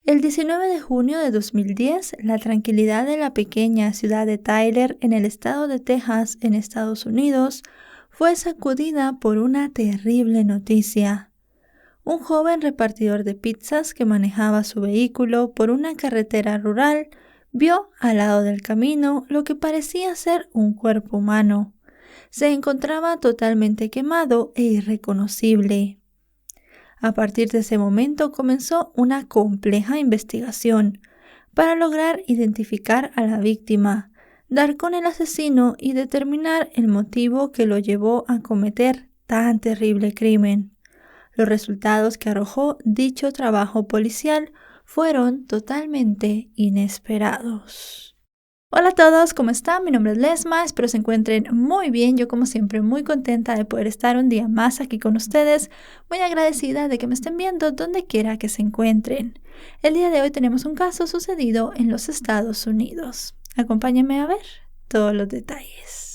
El 19 de junio de 2010, la tranquilidad de la pequeña ciudad de Tyler, en el estado de Texas, en Estados Unidos, fue sacudida por una terrible noticia. Un joven repartidor de pizzas que manejaba su vehículo por una carretera rural vio al lado del camino lo que parecía ser un cuerpo humano. Se encontraba totalmente quemado e irreconocible. A partir de ese momento comenzó una compleja investigación para lograr identificar a la víctima, dar con el asesino y determinar el motivo que lo llevó a cometer tan terrible crimen. Los resultados que arrojó dicho trabajo policial fueron totalmente inesperados. Hola a todos, ¿cómo están? Mi nombre es Lesma, espero se encuentren muy bien. Yo como siempre muy contenta de poder estar un día más aquí con ustedes, muy agradecida de que me estén viendo donde quiera que se encuentren. El día de hoy tenemos un caso sucedido en los Estados Unidos. Acompáñenme a ver todos los detalles.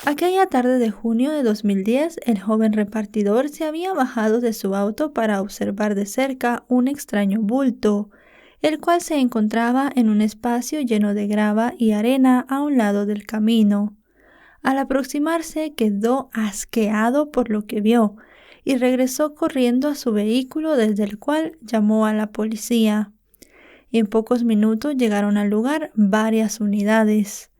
Aquella tarde de junio de 2010, el joven repartidor se había bajado de su auto para observar de cerca un extraño bulto, el cual se encontraba en un espacio lleno de grava y arena a un lado del camino. Al aproximarse, quedó asqueado por lo que vio y regresó corriendo a su vehículo, desde el cual llamó a la policía. En pocos minutos llegaron al lugar varias unidades.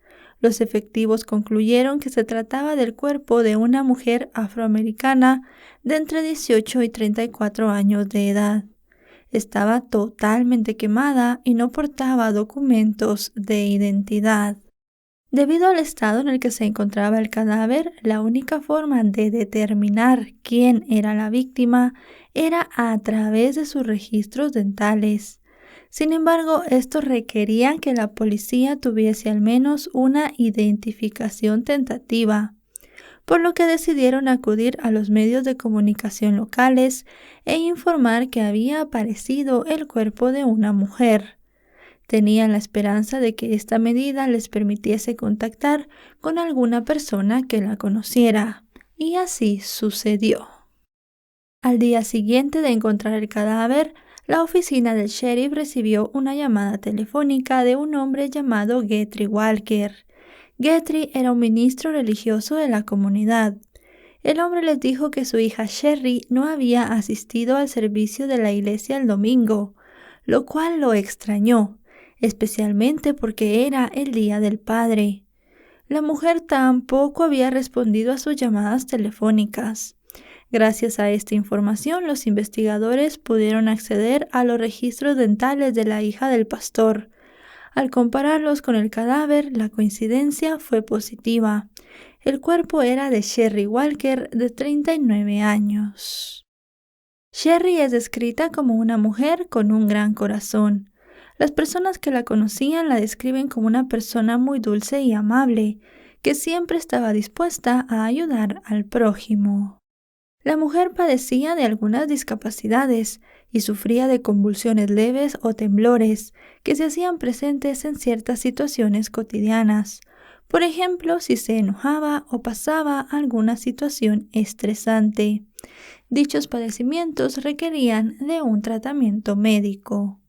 Los efectivos concluyeron que se trataba del cuerpo de una mujer afroamericana de entre 18 y 34 años de edad. Estaba totalmente quemada y no portaba documentos de identidad. Debido al estado en el que se encontraba el cadáver, la única forma de determinar quién era la víctima era a través de sus registros dentales. Sin embargo, esto requería que la policía tuviese al menos una identificación tentativa, por lo que decidieron acudir a los medios de comunicación locales e informar que había aparecido el cuerpo de una mujer. Tenían la esperanza de que esta medida les permitiese contactar con alguna persona que la conociera, y así sucedió. Al día siguiente de encontrar el cadáver, la oficina del sheriff recibió una llamada telefónica de un hombre llamado Guthrie Walker. Guthrie era un ministro religioso de la comunidad. El hombre les dijo que su hija Sherry no había asistido al servicio de la iglesia el domingo, lo cual lo extrañó, especialmente porque era el Día del Padre. La mujer tampoco había respondido a sus llamadas telefónicas. Gracias a esta información, los investigadores pudieron acceder a los registros dentales de la hija del pastor. Al compararlos con el cadáver, la coincidencia fue positiva. El cuerpo era de Sherry Walker, de 39 años. Sherry es descrita como una mujer con un gran corazón. Las personas que la conocían la describen como una persona muy dulce y amable, que siempre estaba dispuesta a ayudar al prójimo. La mujer padecía de algunas discapacidades y sufría de convulsiones leves o temblores que se hacían presentes en ciertas situaciones cotidianas. Por ejemplo, si se enojaba o pasaba alguna situación estresante. Dichos padecimientos requerían de un tratamiento médico.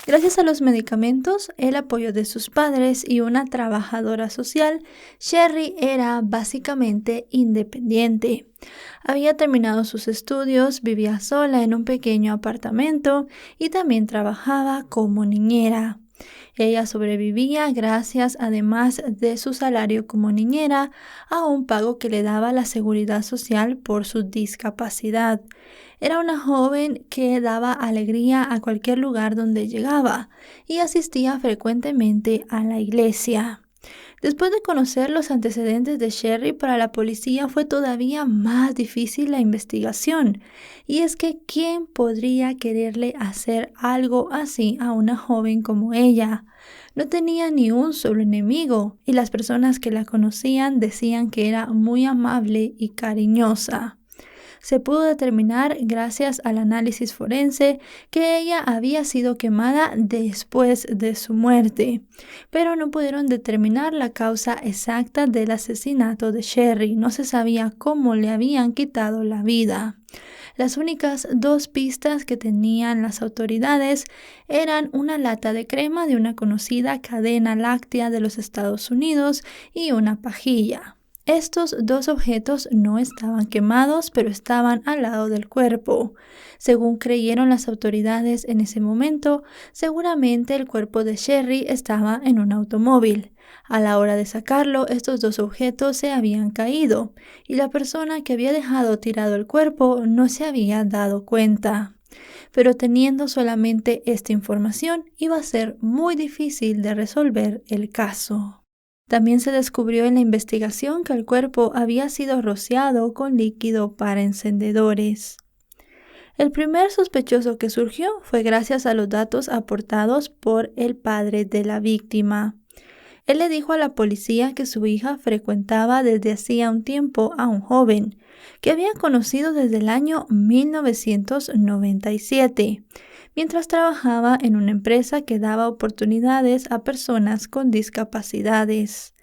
Gracias a los medicamentos, el apoyo de sus padres y una trabajadora social, Sherry era básicamente independiente. Había terminado sus estudios, vivía sola en un pequeño apartamento y también trabajaba como niñera. Ella sobrevivía gracias, además de su salario como niñera, a un pago que le daba la seguridad social por su discapacidad. Era una joven que daba alegría a cualquier lugar donde llegaba y asistía frecuentemente a la iglesia. Después de conocer los antecedentes de Sherry, para la policía fue todavía más difícil la investigación. Y es que ¿quién podría quererle hacer algo así a una joven como ella? No tenía ni un solo enemigo, y las personas que la conocían decían que era muy amable y cariñosa. Se pudo determinar, gracias al análisis forense, que ella había sido quemada después de su muerte, pero no pudieron determinar la causa exacta del asesinato de Sherry. No se sabía cómo le habían quitado la vida. Las únicas dos pistas que tenían las autoridades eran una lata de crema de una conocida cadena láctea de los Estados Unidos y una pajilla. Estos dos objetos no estaban quemados, pero estaban al lado del cuerpo. Según creyeron las autoridades en ese momento, seguramente el cuerpo de Sherry estaba en un automóvil. A la hora de sacarlo, estos dos objetos se habían caído y la persona que había dejado tirado el cuerpo no se había dado cuenta. Pero teniendo solamente esta información, iba a ser muy difícil de resolver el caso. También se descubrió en la investigación que el cuerpo había sido rociado con líquido para encendedores. El primer sospechoso que surgió fue gracias a los datos aportados por el padre de la víctima. Él le dijo a la policía que su hija frecuentaba desde hacía un tiempo a un joven que había conocido desde el año 1997, mientras trabajaba en una empresa que daba oportunidades a personas con discapacidades.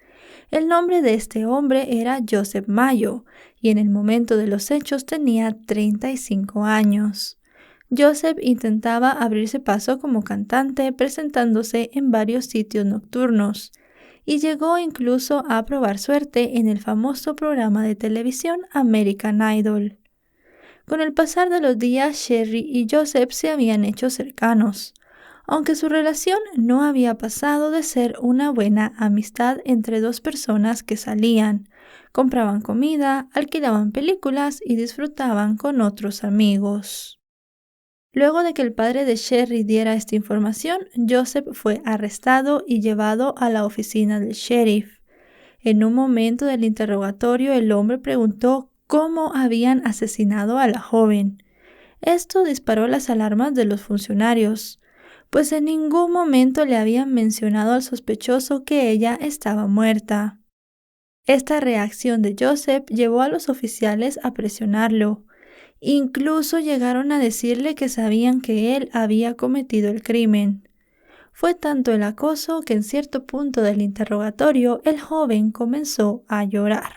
El nombre de este hombre era Joseph Mayo y en el momento de los hechos tenía 35 años. Joseph intentaba abrirse paso como cantante presentándose en varios sitios nocturnos y llegó incluso a probar suerte en el famoso programa de televisión American Idol. Con el pasar de los días, Sherry y Joseph se habían hecho cercanos, aunque su relación no había pasado de ser una buena amistad entre dos personas que salían, compraban comida, alquilaban películas y disfrutaban con otros amigos. Luego de que el padre de Sherry diera esta información, Joseph fue arrestado y llevado a la oficina del sheriff. En un momento del interrogatorio, el hombre preguntó cómo habían asesinado a la joven. Esto disparó las alarmas de los funcionarios, pues en ningún momento le habían mencionado al sospechoso que ella estaba muerta. Esta reacción de Joseph llevó a los oficiales a presionarlo. Incluso llegaron a decirle que sabían que él había cometido el crimen. Fue tanto el acoso que en cierto punto del interrogatorio el joven comenzó a llorar.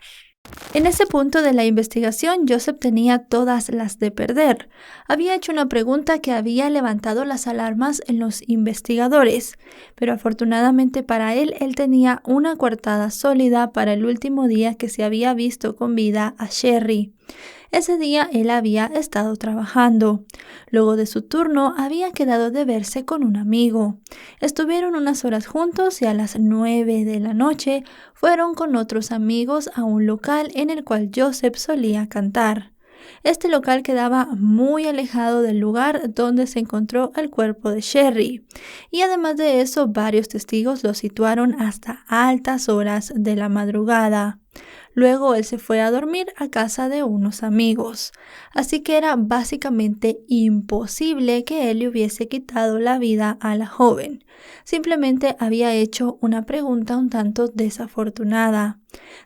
En ese punto de la investigación, Joseph tenía todas las de perder. Había hecho una pregunta que había levantado las alarmas en los investigadores, pero afortunadamente para él tenía una coartada sólida para el último día que se había visto con vida a Sherry. Ese día él había estado trabajando. Luego de su turno había quedado de verse con un amigo. Estuvieron unas horas juntos y a las 9 de la noche fueron con otros amigos a un local en el cual Joseph solía cantar. Este local quedaba muy alejado del lugar donde se encontró el cuerpo de Sherry. Y además de eso, varios testigos lo situaron hasta altas horas de la madrugada. Luego él se fue a dormir a casa de unos amigos, así que era básicamente imposible que él le hubiese quitado la vida a la joven. Simplemente había hecho una pregunta un tanto desafortunada.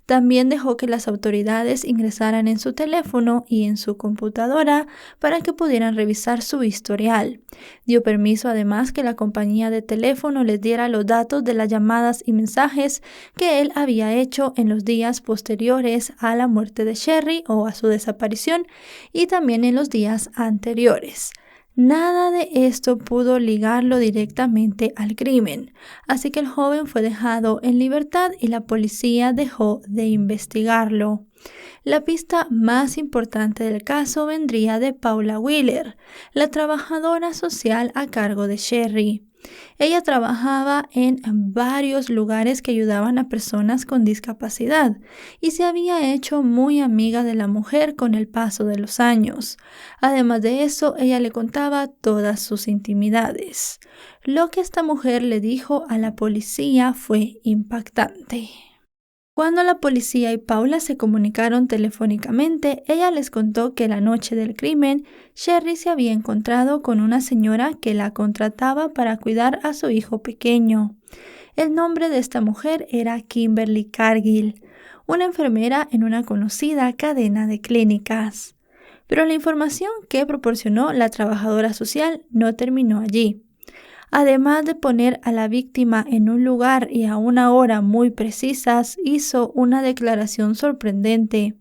También dejó que las autoridades ingresaran en su teléfono y en su computadora para que pudieran revisar su historial. Dio permiso además que la compañía de teléfono les diera los datos de las llamadas y mensajes que él había hecho en los días posteriores a la muerte de Sherry o a su desaparición y también en los días anteriores. Nada de esto pudo ligarlo directamente al crimen, así que el joven fue dejado en libertad y la policía dejó de investigarlo. La pista más importante del caso vendría de Paula Wheeler, la trabajadora social a cargo de Sherry. Ella trabajaba en varios lugares que ayudaban a personas con discapacidad y se había hecho muy amiga de la mujer con el paso de los años. Además de eso, ella le contaba todas sus intimidades. Lo que esta mujer le dijo a la policía fue impactante. Cuando la policía y Paula se comunicaron telefónicamente, ella les contó que la noche del crimen, Sherry se había encontrado con una señora que la contrataba para cuidar a su hijo pequeño. El nombre de esta mujer era Kimberly Cargill, una enfermera en una conocida cadena de clínicas. Pero la información que proporcionó la trabajadora social no terminó allí. Además de poner a la víctima en un lugar y a una hora muy precisas, hizo una declaración sorprendente.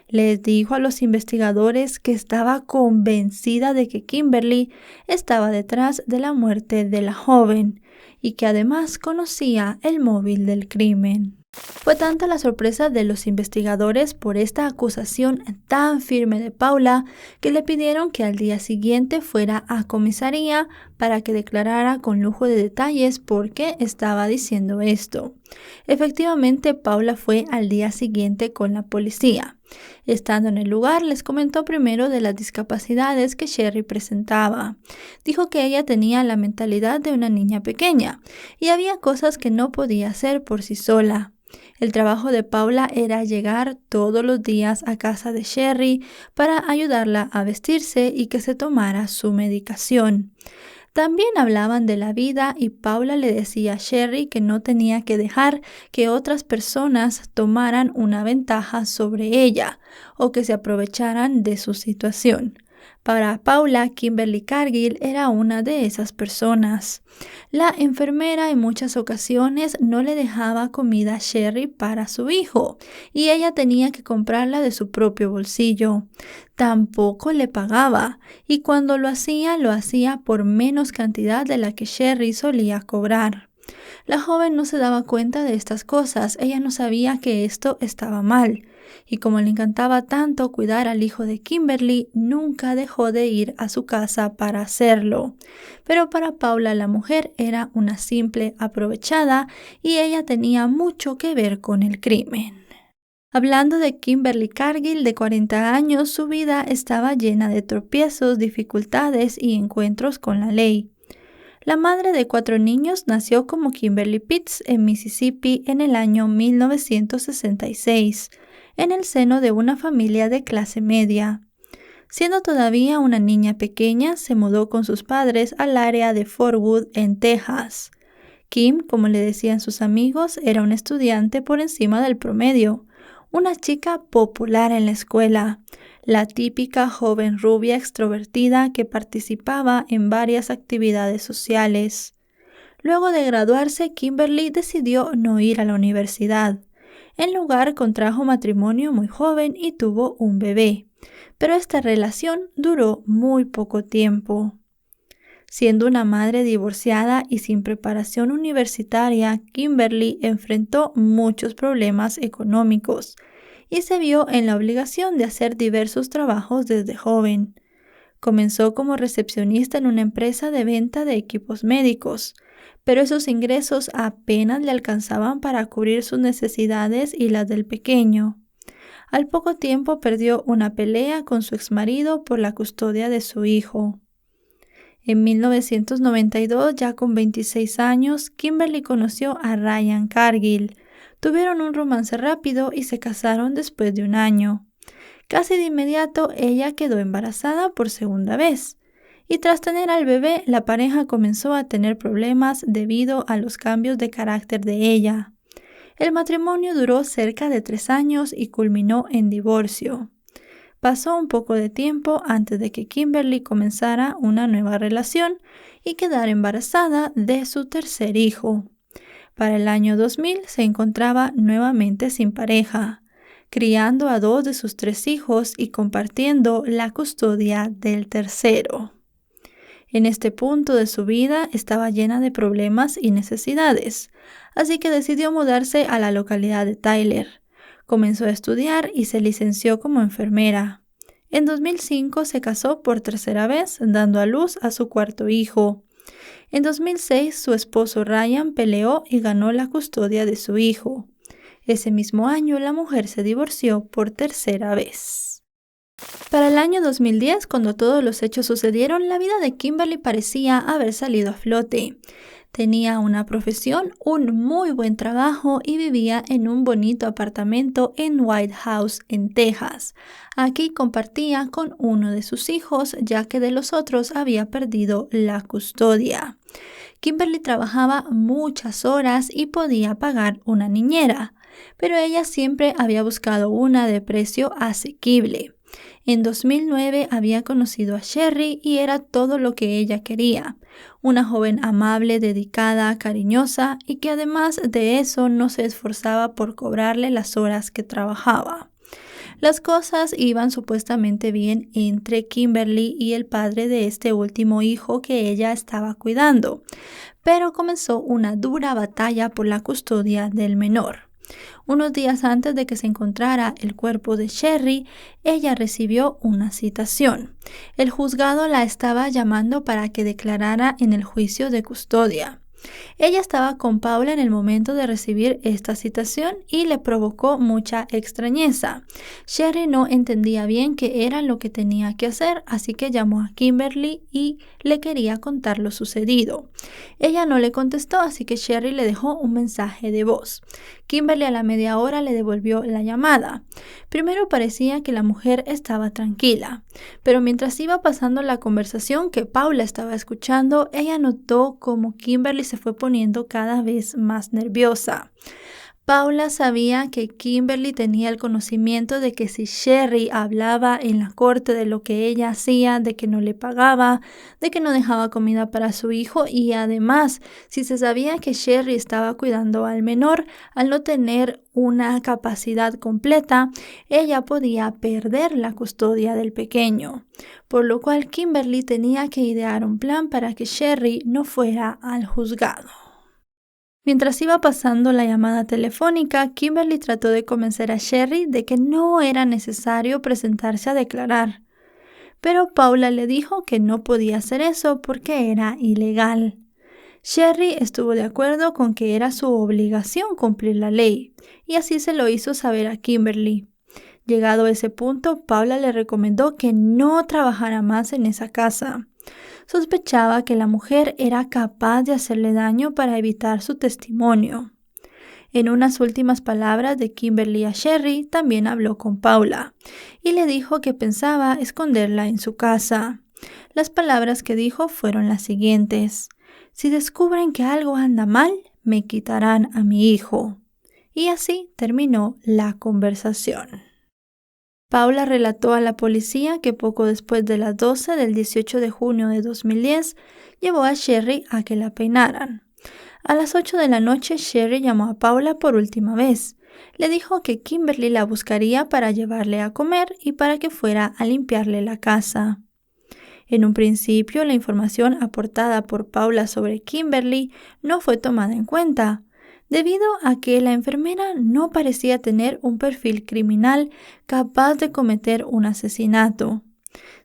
Les dijo a los investigadores que estaba convencida de que Kimberly estaba detrás de la muerte de la joven y que además conocía el móvil del crimen. Fue tanta la sorpresa de los investigadores por esta acusación tan firme de Paula que le pidieron que al día siguiente fuera a comisaría para que declarara con lujo de detalles por qué estaba diciendo esto. Efectivamente, Paula fue al día siguiente con la policía. Estando en el lugar, les comentó primero de las discapacidades que Sherry presentaba. Dijo que ella tenía la mentalidad de una niña pequeña y había cosas que no podía hacer por sí sola. El trabajo de Paula era llegar todos los días a casa de Sherry para ayudarla a vestirse y que se tomara su medicación. También hablaban de la vida y Paula le decía a Sherry que no tenía que dejar que otras personas tomaran una ventaja sobre ella o que se aprovecharan de su situación. Para Paula, Kimberly Cargill era una de esas personas. La enfermera en muchas ocasiones no le dejaba comida a Sherry para su hijo y ella tenía que comprarla de su propio bolsillo. Tampoco le pagaba y cuando lo hacía por menos cantidad de la que Sherry solía cobrar. La joven no se daba cuenta de estas cosas, ella no sabía que esto estaba mal. Y como le encantaba tanto cuidar al hijo de Kimberly, nunca dejó de ir a su casa para hacerlo. Pero para Paula la mujer era una simple aprovechada y ella tenía mucho que ver con el crimen. Hablando de Kimberly Cargill, de 40 años, su vida estaba llena de tropiezos, dificultades y encuentros con la ley. La madre de 4 niños nació como Kimberly Pitts en Mississippi en el año 1966. En el seno de una familia de clase media. Siendo todavía una niña pequeña, se mudó con sus padres al área de Fort Worth, en Texas. Kim, como le decían sus amigos, era una estudiante por encima del promedio, una chica popular en la escuela, la típica joven rubia extrovertida que participaba en varias actividades sociales. Luego de graduarse, Kimberly decidió no ir a la universidad. En lugar, contrajo matrimonio muy joven y tuvo un bebé, pero esta relación duró muy poco tiempo. Siendo una madre divorciada y sin preparación universitaria, Kimberly enfrentó muchos problemas económicos y se vio en la obligación de hacer diversos trabajos desde joven. Comenzó como recepcionista en una empresa de venta de equipos médicos, pero esos ingresos apenas le alcanzaban para cubrir sus necesidades y las del pequeño. Al poco tiempo perdió una pelea con su exmarido por la custodia de su hijo. En 1992, ya con 26 años, Kimberly conoció a Ryan Cargill. Tuvieron un romance rápido y se casaron después de un año. Casi de inmediato, ella quedó embarazada por segunda vez. Y tras tener al bebé, la pareja comenzó a tener problemas debido a los cambios de carácter de ella. El matrimonio duró cerca de 3 años y culminó en divorcio. Pasó un poco de tiempo antes de que Kimberly comenzara una nueva relación y quedara embarazada de su tercer hijo. Para el año 2000 se encontraba nuevamente sin pareja, criando a 2 de sus 3 hijos y compartiendo la custodia del tercero. En este punto de su vida estaba llena de problemas y necesidades, así que decidió mudarse a la localidad de Tyler. Comenzó a estudiar y se licenció como enfermera. En 2005 se casó por tercera vez, dando a luz a su 4º hijo. En 2006 su esposo Ryan peleó y ganó la custodia de su hijo. Ese mismo año la mujer se divorció por tercera vez. Para el año 2010, cuando todos los hechos sucedieron, la vida de Kimberly parecía haber salido a flote. Tenía una profesión, un muy buen trabajo y vivía en un bonito apartamento en White House, en Texas. Aquí compartía con uno de sus hijos, ya que de los otros había perdido la custodia. Kimberly trabajaba muchas horas y podía pagar una niñera, pero ella siempre había buscado una de precio asequible. En 2009 había conocido a Sherry y era todo lo que ella quería. Una joven amable, dedicada, cariñosa y que además de eso no se esforzaba por cobrarle las horas que trabajaba. Las cosas iban supuestamente bien entre Kimberly y el padre de este último hijo que ella estaba cuidando, pero comenzó una dura batalla por la custodia del menor. Unos días antes de que se encontrara el cuerpo de Sherry, ella recibió una citación. El juzgado la estaba llamando para que declarara en el juicio de custodia. Ella estaba con Paula en el momento de recibir esta citación y le provocó mucha extrañeza. Sherry no entendía bien qué era lo que tenía que hacer, así que llamó a Kimberly y le quería contar lo sucedido. Ella no le contestó, así que Sherry le dejó un mensaje de voz. Kimberly a la media hora le devolvió la llamada. Primero parecía que la mujer estaba tranquila, pero mientras iba pasando la conversación que Paula estaba escuchando, ella notó como Kimberly se fue poniendo cada vez más nerviosa. Paula sabía que Kimberly tenía el conocimiento de que si Sherry hablaba en la corte de lo que ella hacía, de que no le pagaba, de que no dejaba comida para su hijo y además, si se sabía que Sherry estaba cuidando al menor, al no tener una capacidad completa, ella podía perder la custodia del pequeño. Por lo cual Kimberly tenía que idear un plan para que Sherry no fuera al juzgado. Mientras iba pasando la llamada telefónica, Kimberly trató de convencer a Sherry de que no era necesario presentarse a declarar. Pero Paula le dijo que no podía hacer eso porque era ilegal. Sherry estuvo de acuerdo con que era su obligación cumplir la ley, y así se lo hizo saber a Kimberly. Llegado a ese punto, Paula le recomendó que no trabajara más en esa casa. Sospechaba que la mujer era capaz de hacerle daño para evitar su testimonio. En unas últimas palabras de Kimberly a Sherry, también habló con Paula y le dijo que pensaba esconderla en su casa. Las palabras que dijo fueron las siguientes: «Si descubren que algo anda mal, me quitarán a mi hijo». Y así terminó la conversación. Paula relató a la policía que poco después de las 12 del 18 de junio de 2010 llevó a Sherry a que la peinaran. A las 8 de la noche, Sherry llamó a Paula por última vez. Le dijo que Kimberly la buscaría para llevarle a comer y para que fuera a limpiarle la casa. En un principio, la información aportada por Paula sobre Kimberly no fue tomada en cuenta, debido a que la enfermera no parecía tener un perfil criminal capaz de cometer un asesinato.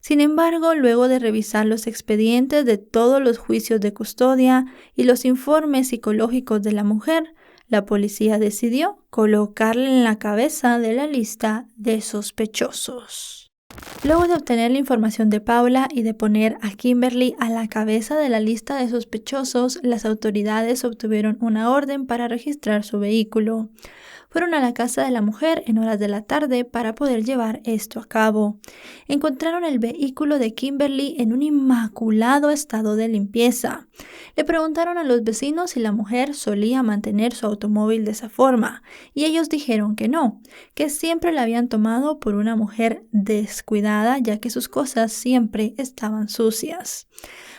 Sin embargo, luego de revisar los expedientes de todos los juicios de custodia y los informes psicológicos de la mujer, la policía decidió colocarla en la cabeza de la lista de sospechosos. Luego de obtener la información de Paula y de poner a Kimberly a la cabeza de la lista de sospechosos, las autoridades obtuvieron una orden para registrar su vehículo. Fueron a la casa de la mujer en horas de la tarde para poder llevar esto a cabo. Encontraron el vehículo de Kimberly en un inmaculado estado de limpieza. Le preguntaron a los vecinos si la mujer solía mantener su automóvil de esa forma, y ellos dijeron que no, que siempre la habían tomado por una mujer descuidada, ya que sus cosas siempre estaban sucias.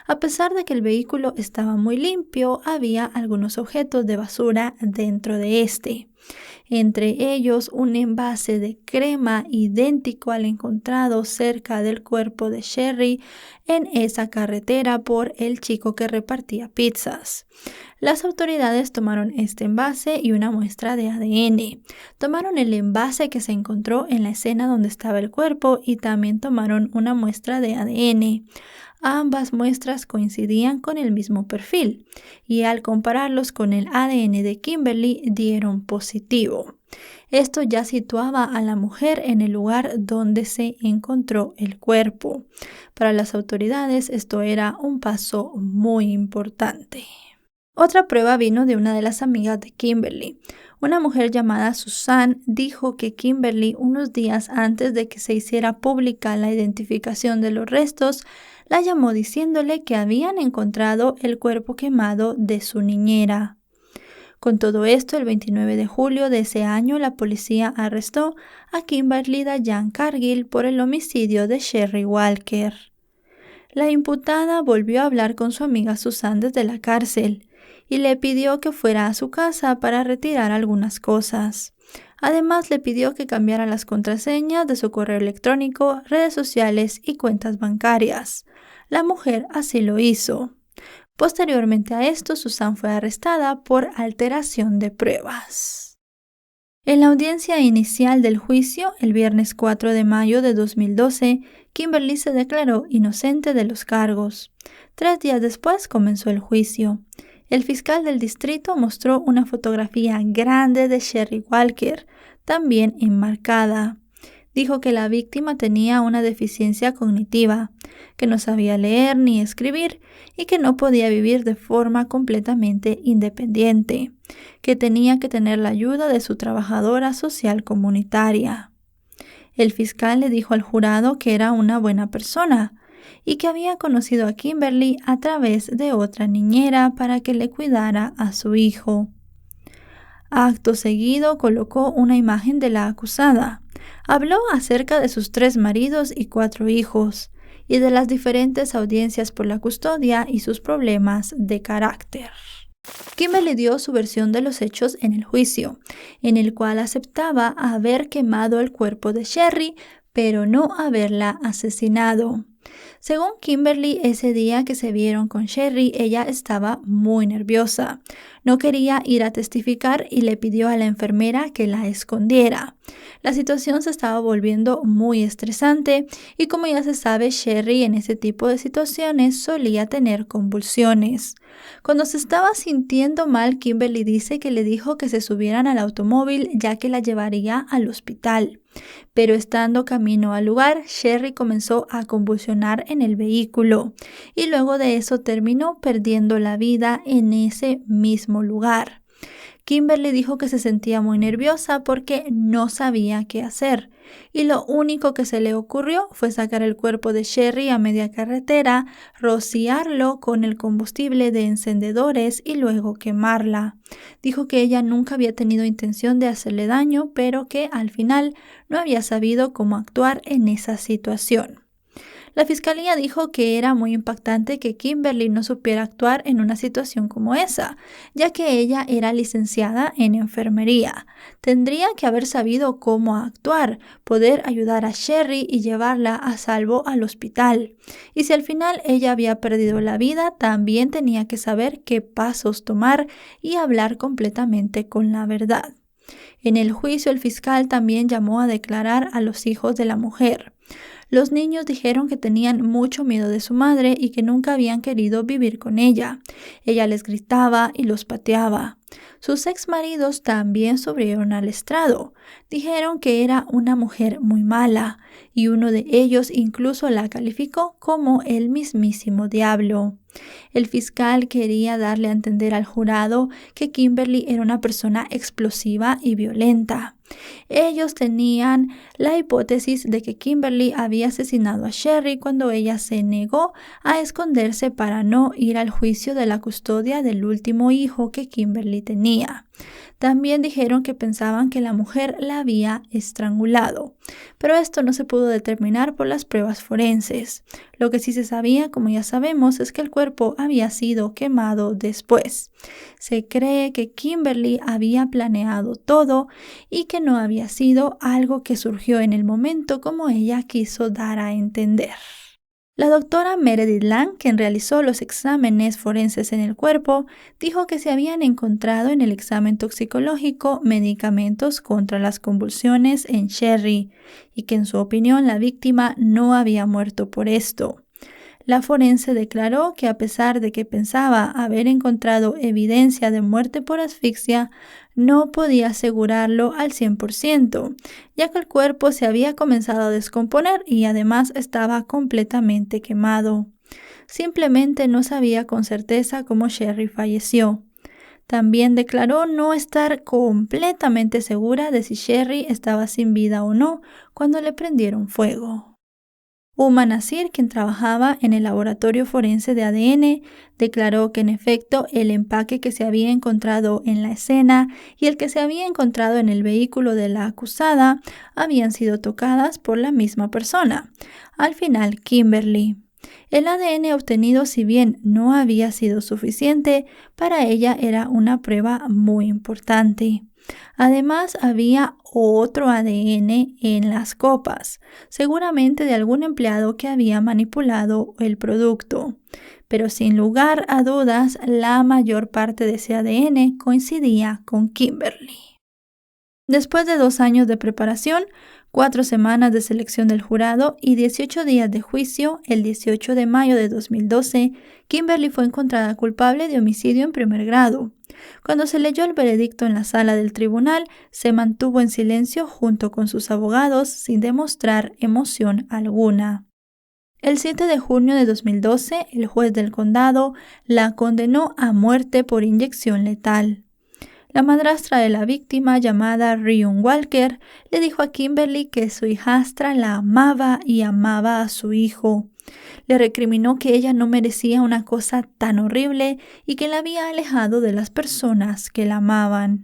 A pesar de que el vehículo estaba muy limpio, había algunos objetos de basura dentro de este. Entre ellos un envase de crema idéntico al encontrado cerca del cuerpo de Sherry en esa carretera por el chico que repartía pizzas. Las autoridades tomaron este envase y una muestra de ADN. Tomaron el envase que se encontró en la escena donde estaba el cuerpo y también tomaron una muestra de ADN. Ambas muestras coincidían con el mismo perfil y al compararlos con el ADN de Kimberly dieron positivo. Esto ya situaba a la mujer en el lugar donde se encontró el cuerpo. Para las autoridades esto era un paso muy importante. Otra prueba vino de una de las amigas de Kimberly. Una mujer llamada Susan dijo que Kimberly, unos días antes de que se hiciera pública la identificación de los restos, la llamó diciéndole que habían encontrado el cuerpo quemado de su niñera. Con todo esto, el 29 de julio de ese año, la policía arrestó a Kimberly Dayan Cargill por el homicidio de Sherry Walker. La imputada volvió a hablar con su amiga Susan desde la cárcel y le pidió que fuera a su casa para retirar algunas cosas. Además, le pidió que cambiara las contraseñas de su correo electrónico, redes sociales y cuentas bancarias. La mujer así lo hizo. Posteriormente a esto, Susan fue arrestada por alteración de pruebas. En la audiencia inicial del juicio, el viernes 4 de mayo de 2012, Kimberly se declaró inocente de los cargos. 3 días después comenzó el juicio. El fiscal del distrito mostró una fotografía grande de Sherry Walker, también enmarcada. Dijo que la víctima tenía una deficiencia cognitiva, que no sabía leer ni escribir y que no podía vivir de forma completamente independiente, que tenía que tener la ayuda de su trabajadora social comunitaria. El fiscal le dijo al jurado que era una buena persona y que había conocido a Kimberly a través de otra niñera para que le cuidara a su hijo. Acto seguido colocó una imagen de la acusada. Habló acerca de sus 3 maridos y 4 hijos y de las diferentes audiencias por la custodia y sus problemas de carácter. Kimberly dio su versión de los hechos en el juicio, en el cual aceptaba haber quemado el cuerpo de Sherry, pero no haberla asesinado. Según Kimberly, ese día que se vieron con Sherry, ella estaba muy nerviosa. No quería ir a testificar y le pidió a la enfermera que la escondiera. La situación se estaba volviendo muy estresante y, como ya se sabe, Sherry en ese tipo de situaciones solía tener convulsiones. Cuando se estaba sintiendo mal, Kimberly dice que le dijo que se subieran al automóvil ya que la llevaría al hospital. Pero estando camino al lugar, Sherry comenzó a convulsionar en el vehículo y luego de eso terminó perdiendo la vida en ese mismo lugar. Kimberly dijo que se sentía muy nerviosa porque no sabía qué hacer y lo único que se le ocurrió fue sacar el cuerpo de Sherry a media carretera, rociarlo con el combustible de encendedores y luego quemarla. Dijo que ella nunca había tenido intención de hacerle daño, pero que al final no había sabido cómo actuar en esa situación. La fiscalía dijo que era muy impactante que Kimberly no supiera actuar en una situación como esa, ya que ella era licenciada en enfermería. Tendría que haber sabido cómo actuar, poder ayudar a Sherry y llevarla a salvo al hospital. Y si al final ella había perdido la vida, también tenía que saber qué pasos tomar y hablar completamente con la verdad. En el juicio, el fiscal también llamó a declarar a los hijos de la mujer. Los niños dijeron que tenían mucho miedo de su madre y que nunca habían querido vivir con ella. Ella les gritaba y los pateaba. Sus exmaridos también subieron al estrado. Dijeron que era una mujer muy mala y uno de ellos incluso la calificó como el mismísimo diablo. El fiscal quería darle a entender al jurado que Kimberly era una persona explosiva y violenta. Ellos tenían la hipótesis de que Kimberly había asesinado a Sherry cuando ella se negó a esconderse para no ir al juicio de la custodia del último hijo que Kimberly tenía. También dijeron que pensaban que la mujer la había estrangulado, pero esto no se pudo determinar por las pruebas forenses. Lo que sí se sabía, como ya sabemos, es que el cuerpo había sido quemado después. Se cree que Kimberly había planeado todo y que no había sido algo que surgió en el momento como ella quiso dar a entender. La doctora Meredith Lang, quien realizó los exámenes forenses en el cuerpo, dijo que se habían encontrado en el examen toxicológico medicamentos contra las convulsiones en Sherry y que en su opinión la víctima no había muerto por esto. La forense declaró que a pesar de que pensaba haber encontrado evidencia de muerte por asfixia, no podía asegurarlo al 100%, ya que el cuerpo se había comenzado a descomponer y además estaba completamente quemado. Simplemente no sabía con certeza cómo Sherry falleció. También declaró no estar completamente segura de si Sherry estaba sin vida o no cuando le prendieron fuego. Uma Nasir, quien trabajaba en el laboratorio forense de ADN, declaró que en efecto el empaque que se había encontrado en la escena y el que se había encontrado en el vehículo de la acusada habían sido tocadas por la misma persona. Al final, Kimberly. El ADN obtenido, si bien no había sido suficiente, para ella era una prueba muy importante. Además, había otro ADN en las copas, seguramente de algún empleado que había manipulado el producto. Pero sin lugar a dudas, la mayor parte de ese ADN coincidía con Kimberly. Después de 2 años de preparación, 4 semanas de selección del jurado y 18 días de juicio, el 18 de mayo de 2012, Kimberly fue encontrada culpable de homicidio en primer grado. Cuando se leyó el veredicto en la sala del tribunal, se mantuvo en silencio junto con sus abogados sin demostrar emoción alguna. El 7 de junio de 2012, el juez del condado la condenó a muerte por inyección letal. La madrastra de la víctima, llamada Rhion Walker, le dijo a Kimberly que su hijastra la amaba y amaba a su hijo. Le recriminó que ella no merecía una cosa tan horrible y que la había alejado de las personas que la amaban.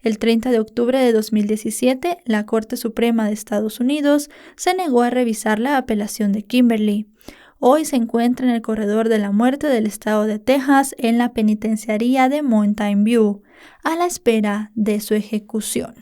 El 30 de octubre de 2017, la Corte Suprema de Estados Unidos se negó a revisar la apelación de Kimberly. Hoy se encuentra en el corredor de la muerte del estado de Texas en la penitenciaría de Mountain View, a la espera de su ejecución.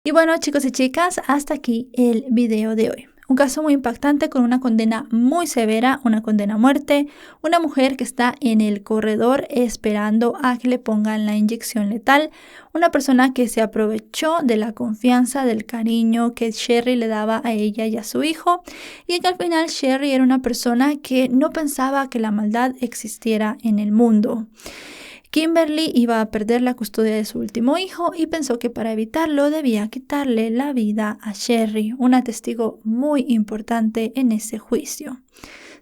Y bueno, chicos y chicas, hasta aquí el video de hoy. Un caso muy impactante con una condena muy severa, una condena a muerte, una mujer que está en el corredor esperando a que le pongan la inyección letal, una persona que se aprovechó de la confianza, del cariño que Sherry le daba a ella y a su hijo, y que al final Sherry era una persona que no pensaba que la maldad existiera en el mundo. Kimberly iba a perder la custodia de su último hijo y pensó que para evitarlo debía quitarle la vida a Sherry, una testigo muy importante en ese juicio.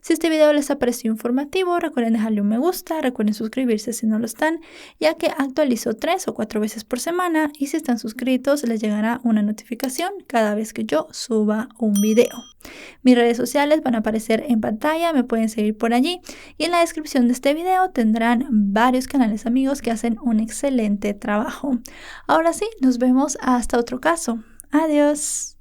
Si este video les ha parecido informativo, recuerden dejarle un me gusta, recuerden suscribirse si no lo están, ya que actualizo 3 o 4 veces por semana y si están suscritos les llegará una notificación cada vez que yo suba un video. Mis redes sociales van a aparecer en pantalla, me pueden seguir por allí y en la descripción de este video tendrán varios canales amigos que hacen un excelente trabajo. Ahora sí, nos vemos hasta otro caso. Adiós.